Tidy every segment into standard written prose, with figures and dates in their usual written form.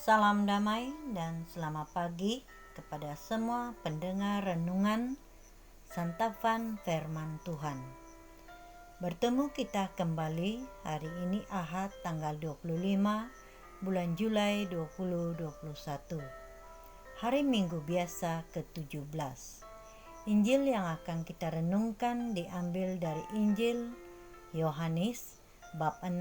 Salam damai dan selamat pagi kepada semua pendengar renungan santapan firman Tuhan. Bertemu kita kembali hari ini Ahad tanggal 25 bulan Julai 2021. Hari Minggu biasa ke-17. Injil yang akan kita renungkan diambil dari Injil Yohanes bab 6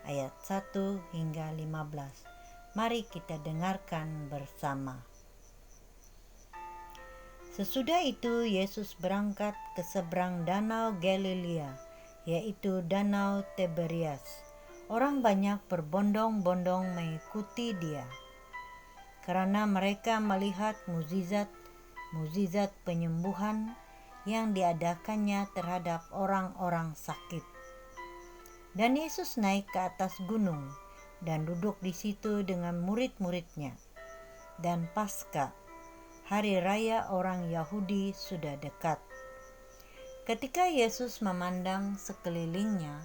ayat 1 hingga 15. Mari kita dengarkan bersama. Sesudah itu Yesus berangkat ke seberang danau Galilea, yaitu danau Tiberias. Orang banyak berbondong-bondong mengikuti dia, karena mereka melihat mukjizat penyembuhan yang diadakannya terhadap orang-orang sakit. Dan Yesus naik ke atas gunung dan duduk di situ dengan murid-muridnya. Dan Paskah, hari raya orang Yahudi, sudah dekat. Ketika Yesus memandang sekelilingnya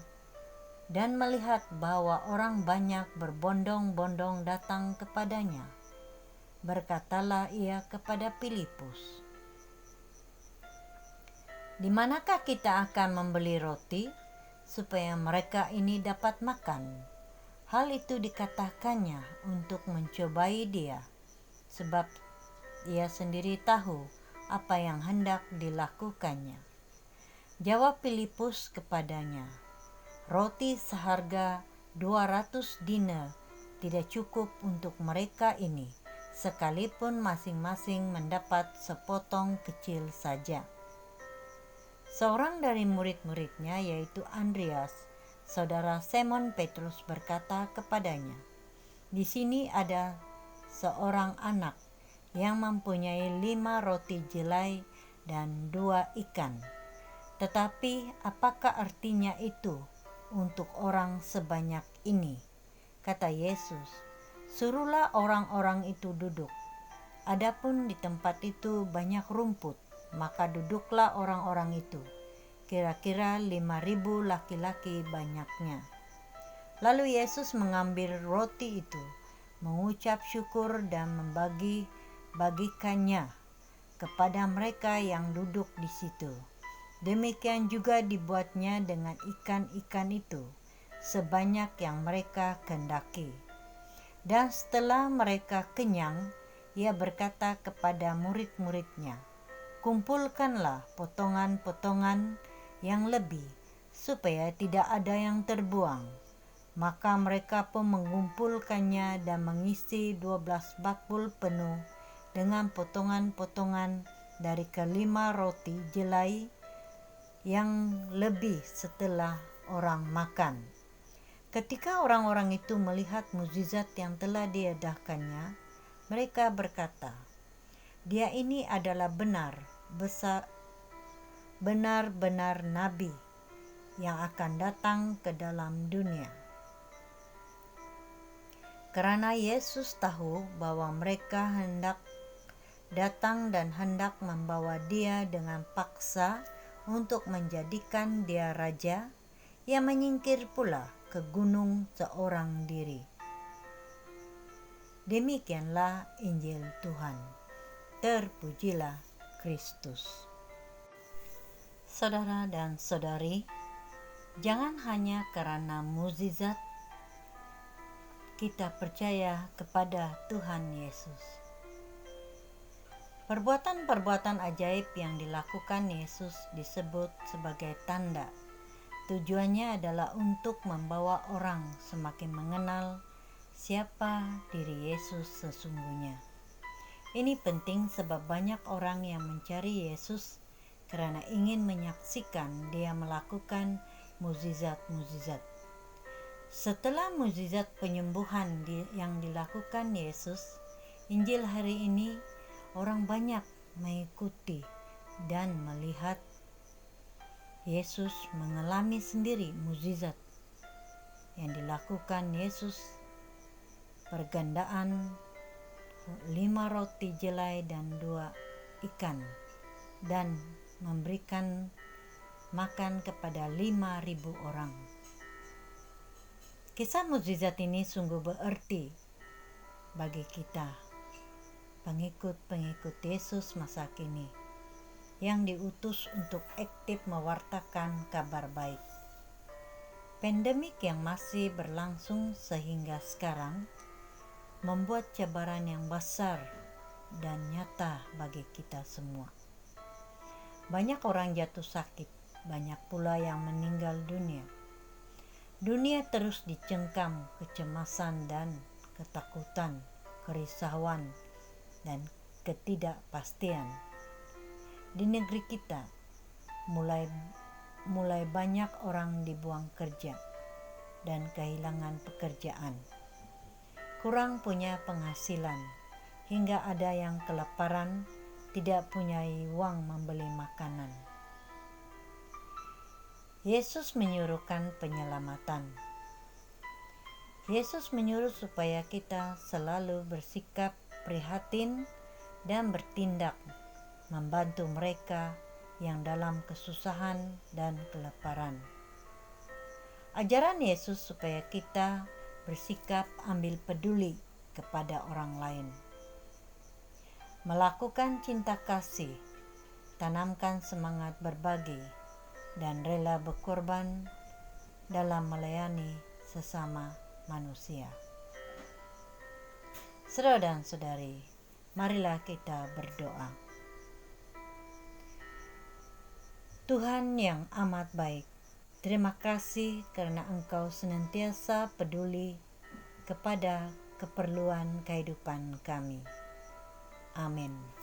dan melihat bahwa orang banyak berbondong-bondong datang kepadanya, berkatalah ia kepada Filipus, "Di manakah kita akan membeli roti supaya mereka ini dapat makan?" Hal itu dikatakannya untuk mencobai dia, sebab ia sendiri tahu apa yang hendak dilakukannya. Jawab Filipus kepadanya, "Roti seharga 200 dinar tidak cukup untuk mereka ini, sekalipun masing-masing mendapat sepotong kecil saja." Seorang dari murid-muridnya, yaitu Andreas, saudara Simon Petrus, berkata kepadanya, "Di sini ada seorang anak yang mempunyai 5 roti jelai dan 2 ikan. Tetapi apakah artinya itu untuk orang sebanyak ini?" Kata Yesus, "Suruhlah orang-orang itu duduk." Adapun di tempat itu banyak rumput, maka duduklah orang-orang itu, kira-kira 5.000 laki-laki banyaknya. Lalu Yesus mengambil roti itu, mengucap syukur dan membagi-bagikannya kepada mereka yang duduk di situ. Demikian juga dibuatnya dengan ikan-ikan itu, sebanyak yang mereka kehendaki. Dan setelah mereka kenyang, ia berkata kepada murid-muridnya, "Kumpulkanlah potongan-potongan yang lebih, supaya tidak ada yang terbuang." Maka mereka pun mengumpulkannya dan mengisi 12 bakul penuh dengan potongan-potongan dari ke-5 roti jelai yang lebih setelah orang makan. Ketika orang-orang itu melihat mukjizat yang telah diadakannya, mereka berkata, "Dia ini adalah benar-benar nabi yang akan datang ke dalam dunia." Karena Yesus tahu bahwa mereka hendak datang dan hendak membawa dia dengan paksa untuk menjadikan dia raja, ia menyingkir pula ke gunung seorang diri. Demikianlah Injil Tuhan. Terpujilah Kristus. Saudara dan saudari, jangan hanya karena mukjizat kita percaya kepada Tuhan Yesus. Perbuatan-perbuatan ajaib yang dilakukan Yesus disebut sebagai tanda. Tujuannya adalah untuk membawa orang semakin mengenal siapa diri Yesus sesungguhnya. Ini penting sebab banyak orang yang mencari Yesus karena ingin menyaksikan dia melakukan mukjizat-mukjizat. Setelah mukjizat penyembuhan yang dilakukan Yesus, Injil hari ini orang banyak mengikuti dan melihat Yesus mengalami sendiri mukjizat yang dilakukan Yesus, pergandaan 5 roti jelai dan 2 ikan, dan memberikan makan kepada 5.000 orang. Kisah mukjizat ini sungguh berarti bagi kita, pengikut-pengikut Yesus masa kini, yang diutus untuk aktif mewartakan kabar baik. Pandemik yang masih berlangsung sehingga sekarang membuat cabaran yang besar dan nyata bagi kita semua. Banyak orang jatuh sakit, banyak pula yang meninggal dunia. Dunia terus dicengkam kecemasan dan ketakutan, kerisauan, dan ketidakpastian. Di negeri kita mulai banyak orang dibuang kerja dan kehilangan pekerjaan, kurang punya penghasilan, hingga ada yang kelaparan, tidak punya uang membeli makanan. Yesus menyuruhkan penyelamatan. Yesus menyuruh supaya kita selalu bersikap prihatin dan bertindak membantu mereka yang dalam kesusahan dan kelaparan. Ajaran Yesus supaya kita bersikap ambil peduli kepada orang lain, melakukan cinta kasih, tanamkan semangat berbagi, dan rela berkorban dalam melayani sesama manusia. Saudara dan saudari, marilah kita berdoa. Tuhan yang amat baik, terima kasih karena Engkau senantiasa peduli kepada keperluan kehidupan kami. Amin.